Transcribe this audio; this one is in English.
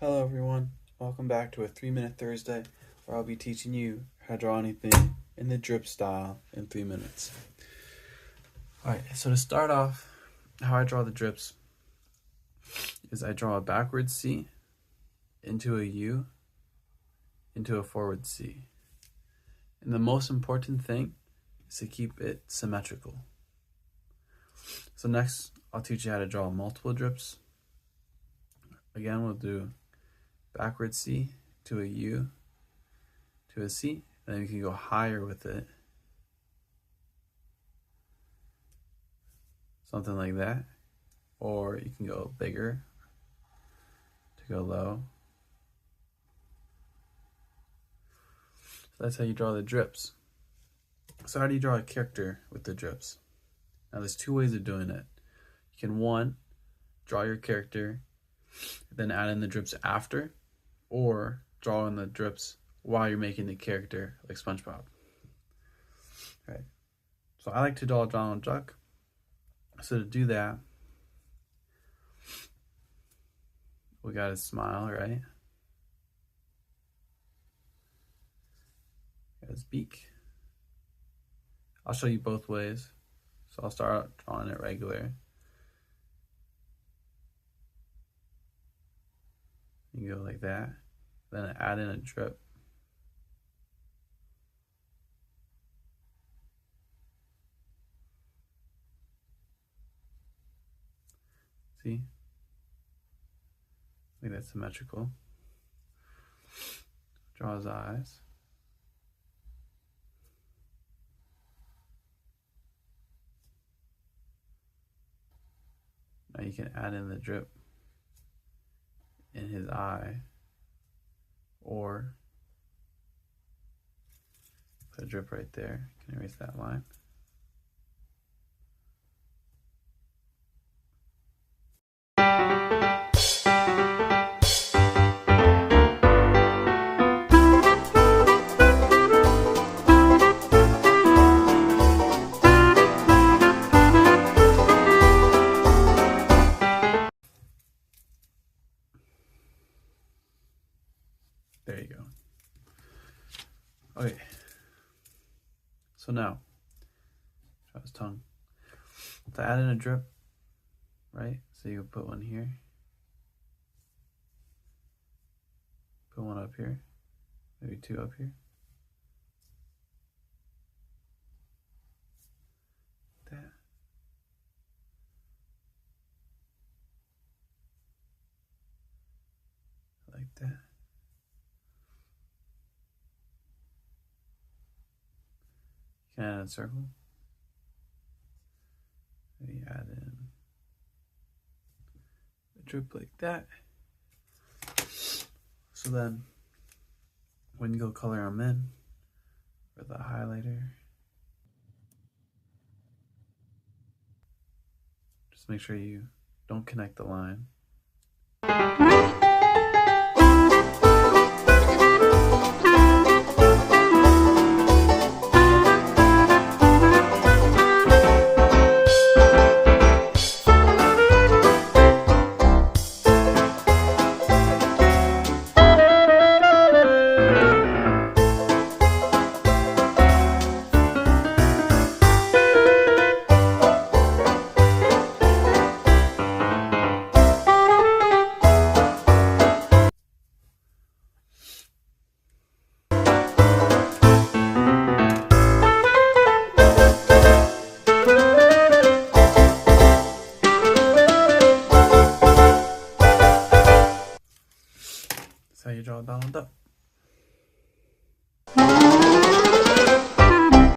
Hello everyone, welcome back to a 3-Minute Thursday where I'll be teaching you how to draw anything in the drip style in 3 minutes. Alright, so to start off, how I draw the drips is I draw a backward C into a U into a forward C. And the most important thing is to keep it symmetrical. So next, I'll teach you how to draw multiple drips. Again, we'll do backward C to a U to a C, and then you can go higher with it. Something like that. Or you can go bigger to go low. So that's how you draw the drips. So how do you draw a character with the drips? Now there's two ways of doing it. You can, one, draw your character, then add in the drips after, or draw in the drips while you're making the character, like SpongeBob. Right. So I like to draw Donald Duck. So to do that, we got his smile, right? Got his beak. I'll show you both ways. So I'll start out drawing it regular. You go like that, then add in a drip. See? Make that symmetrical. Draw his eyes. Now you can add in the drip in his eye, or put a drip right there. You can erase that line. There you go. Okay. So now, draw his tongue. To add in a drip, right? So you put one here. Put one up here. Maybe two up here. That. Like that. Can I add a circle? Maybe add in a drip like that. So then, when you go color them in with a highlighter, just make sure you don't connect the line. That's how you draw Donald Duck.